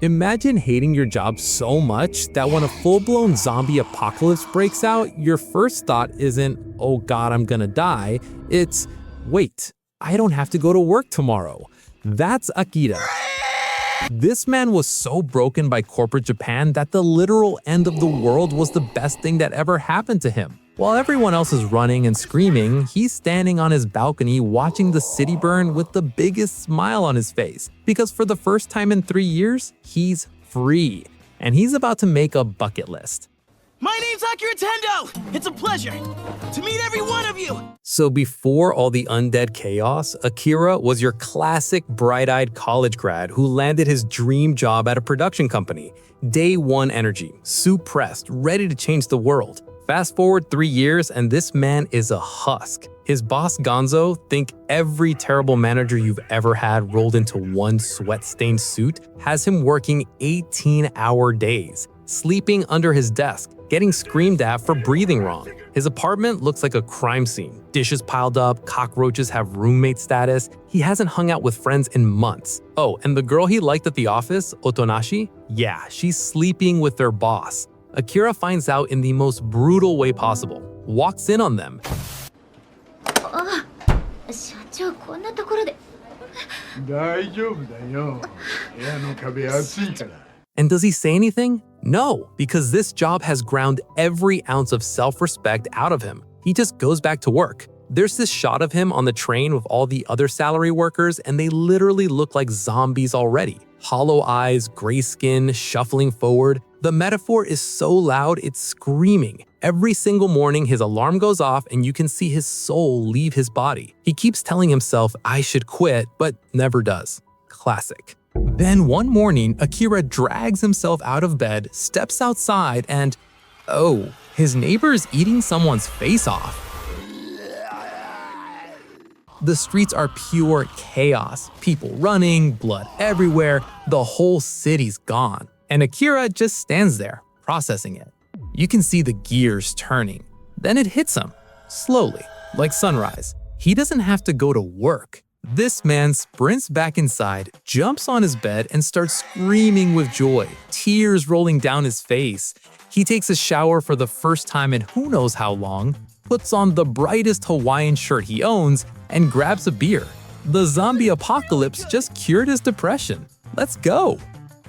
Imagine hating your job so much that when a full-blown zombie apocalypse breaks out, your first thought isn't, oh god, I'm gonna die. It's, wait, I don't have to go to work tomorrow. That's Akira. This man was so broken by corporate Japan that the literal end of the world was the best thing that ever happened to him. While everyone else is running and screaming, he's standing on his balcony watching the city burn with the biggest smile on his face. Because for the first time in 3 years, he's free. And he's about to make a bucket list. My name's Akira Tendo! It's a pleasure to meet every one of you! So before all the undead chaos, Akira was your classic bright-eyed college grad who landed his dream job at a production company. Day one energy, suppressed, ready to change the world. Fast forward 3 years and this man is a husk. His boss Gonzo, think every terrible manager you've ever had rolled into one sweat-stained suit, has him working 18-hour days, sleeping under his desk, getting screamed at for breathing wrong. His apartment looks like a crime scene. Dishes piled up, cockroaches have roommate status. He hasn't hung out with friends in months. Oh, and the girl he liked at the office, Otonashi? Yeah, she's sleeping with their boss. Akira finds out in the most brutal way possible, walks in on them. And does he say anything? No, because this job has ground every ounce of self-respect out of him. He just goes back to work. There's this shot of him on the train with all the other salary workers, and they literally look like zombies already. Hollow eyes, gray skin, shuffling forward. The metaphor is so loud, it's screaming. Every single morning, his alarm goes off and you can see his soul leave his body. He keeps telling himself, I should quit, but never does. Classic. Then one morning, Akira drags himself out of bed, steps outside, and oh, his neighbor is eating someone's face off. The streets are pure chaos. People running, blood everywhere, the whole city's gone. And Akira just stands there, processing it. You can see the gears turning. Then it hits him, slowly, like sunrise. He doesn't have to go to work. This man sprints back inside, jumps on his bed, and starts screaming with joy, tears rolling down his face. He takes a shower for the first time in who knows how long, puts on the brightest Hawaiian shirt he owns, and grabs a beer. The zombie apocalypse just cured his depression. Let's go!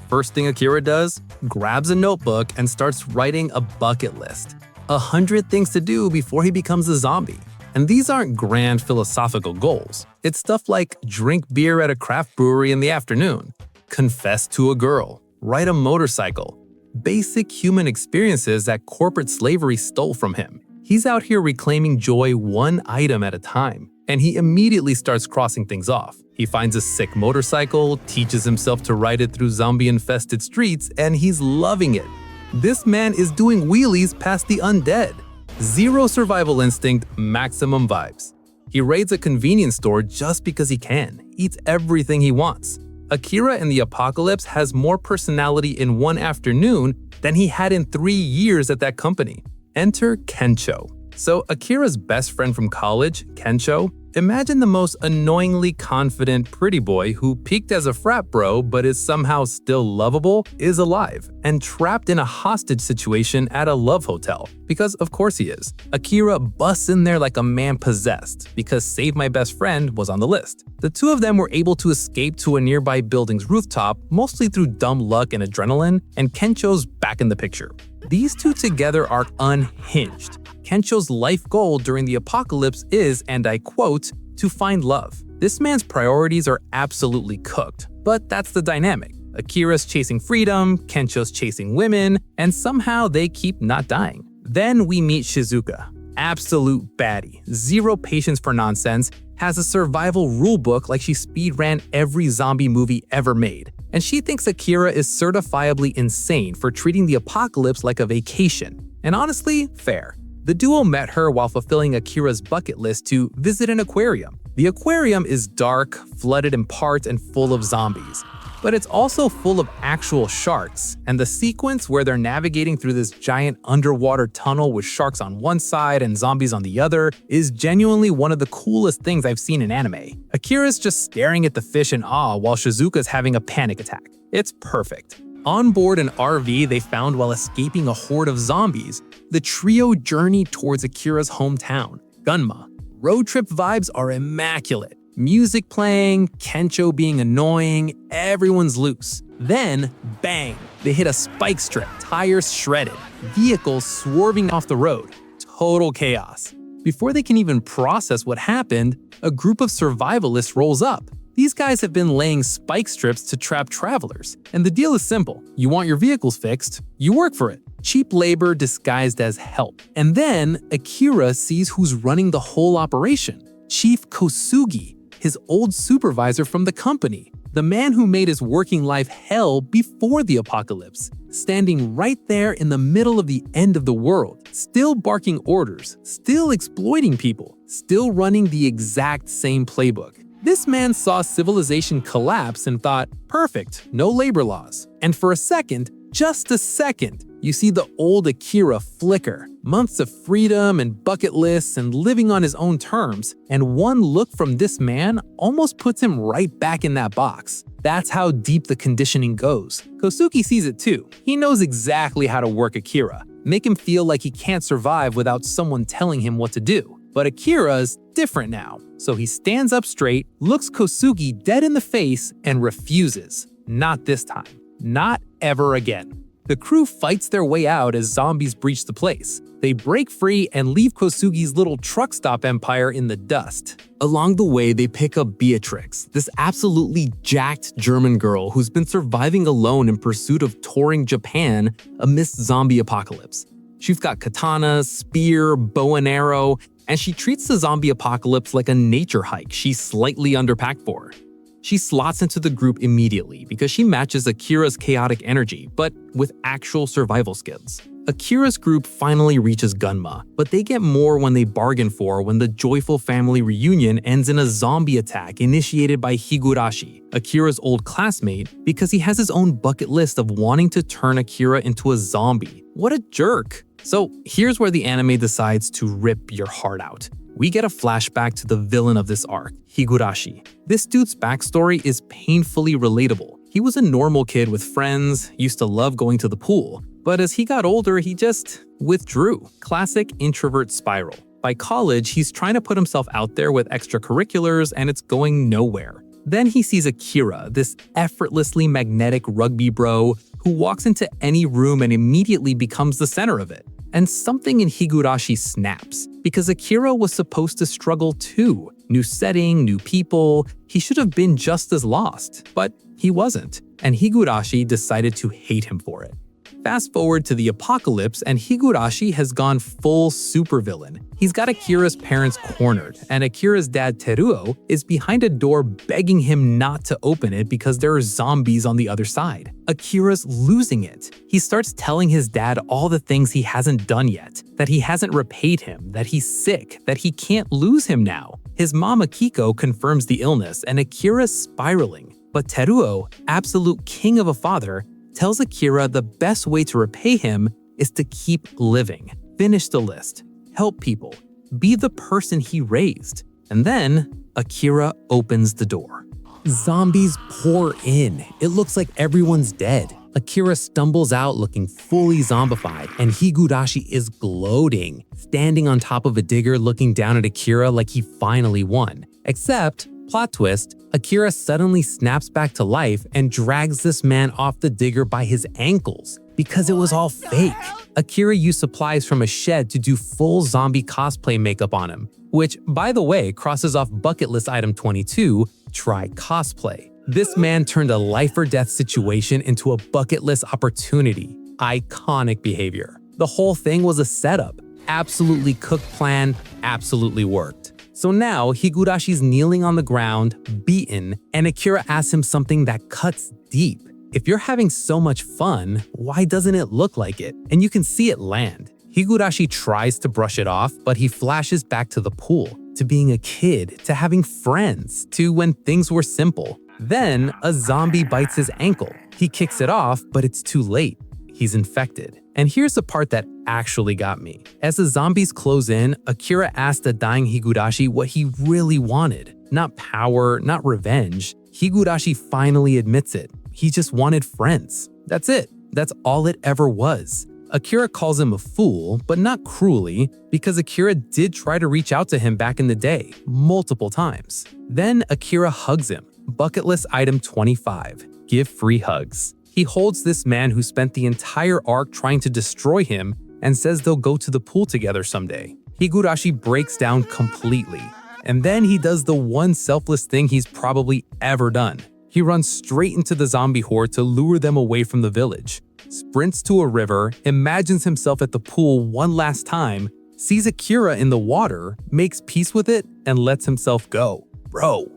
First thing Akira does, grabs a notebook and starts writing a bucket list. 100 things to do before he becomes a zombie. And these aren't grand philosophical goals. It's stuff like drink beer at a craft brewery in the afternoon, confess to a girl, ride a motorcycle. Basic human experiences that corporate slavery stole from him. He's out here reclaiming joy one item at a time. And he immediately starts crossing things off. He finds a sick motorcycle, teaches himself to ride it through zombie-infested streets, and he's loving it. This man is doing wheelies past the undead. Zero survival instinct, maximum vibes. He raids a convenience store just because he can, eats everything he wants. Akira in the apocalypse has more personality in one afternoon than he had in 3 years at that company. Enter Kencho. So Akira's best friend from college, Kencho, imagine the most annoyingly confident pretty boy who peaked as a frat bro but is somehow still lovable, is alive, and trapped in a hostage situation at a love hotel. Because of course he is. Akira busts in there like a man possessed, because Save My Best Friend was on the list. The two of them were able to escape to a nearby building's rooftop, mostly through dumb luck and adrenaline, and Kencho's back in the picture. These two together are unhinged. Kencho's life goal during the apocalypse is, and I quote, to find love. This man's priorities are absolutely cooked, but that's the dynamic. Akira's chasing freedom, Kencho's chasing women, and somehow they keep not dying. Then we meet Shizuka. Absolute baddie, zero patience for nonsense, has a survival rulebook like she speedran every zombie movie ever made. And she thinks Akira is certifiably insane for treating the apocalypse like a vacation. And honestly, fair. The duo met her while fulfilling Akira's bucket list to visit an aquarium. The aquarium is dark, flooded in parts, and full of zombies. but it's also full of actual sharks, and the sequence where they're navigating through this giant underwater tunnel with sharks on one side and zombies on the other is genuinely one of the coolest things I've seen in anime. Akira's just staring at the fish in awe while Shizuka's having a panic attack. It's perfect. On board an RV they found while escaping a horde of zombies, the trio journey towards Akira's hometown, Gunma. Road trip vibes are immaculate. Music playing, Kencho being annoying, everyone's loose. Then, bang, they hit a spike strip, tires shredded, vehicles swerving off the road. Total chaos. Before they can even process what happened, a group of survivalists rolls up. These guys have been laying spike strips to trap travelers, and the deal is simple. You want your vehicles fixed, you work for it. Cheap labor disguised as help. And then, Akira sees who's running the whole operation. Chief Kosugi, his old supervisor from the company, the man who made his working life hell before the apocalypse, standing right there in the middle of the end of the world, still barking orders, still exploiting people, still running the exact same playbook. This man saw civilization collapse and thought, perfect, no labor laws. And for a second, just a second, you see the old Akira flicker. Months of freedom and bucket lists and living on his own terms, and one look from this man almost puts him right back in that box. That's how deep the conditioning goes. Kosugi sees it too. He knows exactly how to work Akira, make him feel like he can't survive without someone telling him what to do. But Akira's different now, so he stands up straight, looks Kosugi dead in the face, and refuses. Not this time. Not ever again. The crew fights their way out as zombies breach the place. They break free and leave Kosugi's little truck stop empire in the dust. Along the way, they pick up Beatrix, this absolutely jacked German girl who's been surviving alone in pursuit of touring Japan amidst zombie apocalypse. She's got katanas, spear, bow and arrow, and she treats the zombie apocalypse like a nature hike she's slightly underpacked for. She slots into the group immediately because she matches Akira's chaotic energy, but with actual survival skills. Akira's group finally reaches Gunma, but they get more when they bargain for when the joyful family reunion ends in a zombie attack initiated by Higurashi, Akira's old classmate, because he has his own bucket list of wanting to turn Akira into a zombie. What a jerk! So here's where the anime decides to rip your heart out. We get a flashback to the villain of this arc, Higurashi. This dude's backstory is painfully relatable. He was a normal kid with friends, used to love going to the pool, but as he got older, he just withdrew. Classic introvert spiral. By college, he's trying to put himself out there with extracurriculars and it's going nowhere. Then he sees Akira, this effortlessly magnetic rugby bro who walks into any room and immediately becomes the center of it. And something in Higurashi snaps, because Akira was supposed to struggle too. New setting, new people, he should have been just as lost, but he wasn't, and Higurashi decided to hate him for it. Fast forward to the apocalypse and Higurashi has gone full supervillain. He's got Akira's parents cornered, and Akira's dad Teruo is behind a door begging him not to open it because there are zombies on the other side. Akira's losing it. He starts telling his dad all the things he hasn't done yet, that he hasn't repaid him, that he's sick, that he can't lose him now. His mom Akiko confirms the illness and Akira's spiraling. But Teruo, absolute king of a father, tells Akira the best way to repay him is to keep living, finish the list, help people, be the person he raised. And then Akira opens the door. Zombies pour in. It looks like everyone's dead. Akira stumbles out looking fully zombified, and Higurashi is gloating, standing on top of a digger looking down at Akira like he finally won. Except, plot twist, Akira suddenly snaps back to life and drags this man off the digger by his ankles because it was all fake. Akira used supplies from a shed to do full zombie cosplay makeup on him, which, by the way, crosses off bucket list item 22, try cosplay. This man turned a life or death situation into a bucket list opportunity. Iconic behavior. The whole thing was a setup. Absolutely cooked plan, absolutely worked. So now, Higurashi's kneeling on the ground, beaten, and Akira asks him something that cuts deep. If you're having so much fun, why doesn't it look like it? And you can see it land. Higurashi tries to brush it off, but he flashes back to the pool, to being a kid, to having friends, to when things were simple. Then, a zombie bites his ankle. He kicks it off, but it's too late. He's infected. And here's the part that actually got me. As the zombies close in, Akira asks the dying Higurashi what he really wanted. Not power, not revenge. Higurashi finally admits it. He just wanted friends. That's it. That's all it ever was. Akira calls him a fool, but not cruelly, because Akira did try to reach out to him back in the day, multiple times. Then Akira hugs him. Bucket list item 25. Give free hugs. He holds this man who spent the entire arc trying to destroy him and says they'll go to the pool together someday. Higurashi breaks down completely. And then he does the one selfless thing he's probably ever done. He runs straight into the zombie horde to lure them away from the village. Sprints to a river, imagines himself at the pool one last time, sees Akira in the water, makes peace with it, and lets himself go. Bro.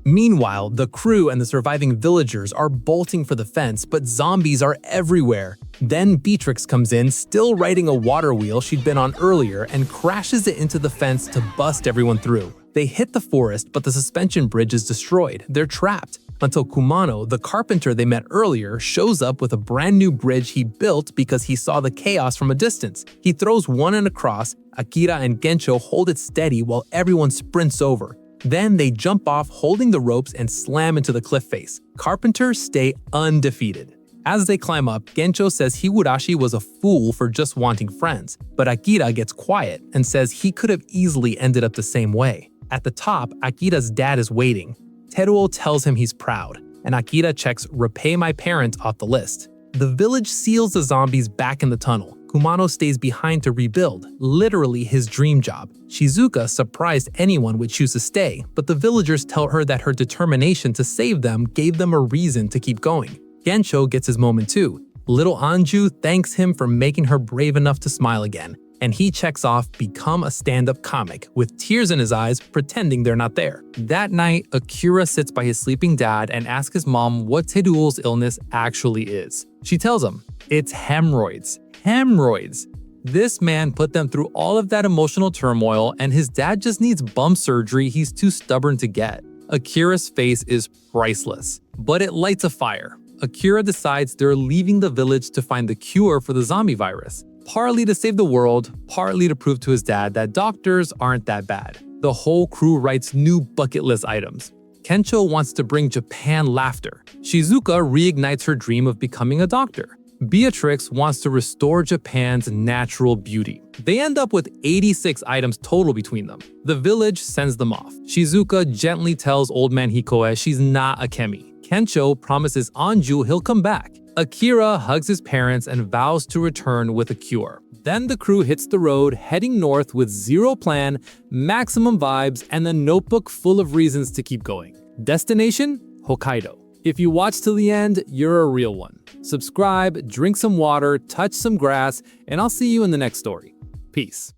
Meanwhile, the crew and the surviving villagers are bolting for the fence, but zombies are everywhere. Then Beatrix comes in, still riding a water wheel she'd been on earlier, and crashes it into the fence to bust everyone through. They hit the forest, but the suspension bridge is destroyed. They're trapped. Until Kumano, the carpenter they met earlier, shows up with a brand new bridge he built because he saw the chaos from a distance. He throws one end across, Akira and Kencho hold it steady while everyone sprints over. Then they jump off holding the ropes and slam into the cliff face. Carpenters stay undefeated. As they climb up, Kencho says Higurashi was a fool for just wanting friends, but Akira gets quiet and says he could have easily ended up the same way. At the top, Akira's dad is waiting. Teruo tells him he's proud, and Akira checks repay my parents off the list. The village seals the zombies back in the tunnel. Kumano stays behind to rebuild, literally his dream job. Shizuka, surprised anyone would choose to stay, but the villagers tell her that her determination to save them gave them a reason to keep going. Kencho gets his moment too. Little Anju thanks him for making her brave enough to smile again, and he checks off become a stand-up comic, with tears in his eyes pretending they're not there. That night, Akira sits by his sleeping dad and asks his mom what Teruo's illness actually is. She tells him, it's hemorrhoids. This man put them through all of that emotional turmoil, and his dad just needs bum surgery he's too stubborn to get. Akira's face is priceless, but it lights a fire. Akira decides they're leaving the village to find the cure for the zombie virus. Partly to save the world, partly to prove to his dad that doctors aren't that bad. The whole crew writes new bucket list items. Kencho wants to bring Japan laughter. Shizuka reignites her dream of becoming a doctor. Beatrix wants to restore Japan's natural beauty. They end up with 86 items total between them. The village sends them off. Shizuka gently tells old man Hikoe she's not a kemi. Kencho promises Anju he'll come back. Akira hugs his parents and vows to return with a cure. Then the crew hits the road, heading north with zero plan, maximum vibes, and a notebook full of reasons to keep going. Destination? Hokkaido. If you watch till the end, you're a real one. Subscribe, drink some water, touch some grass, and I'll see you in the next story. Peace.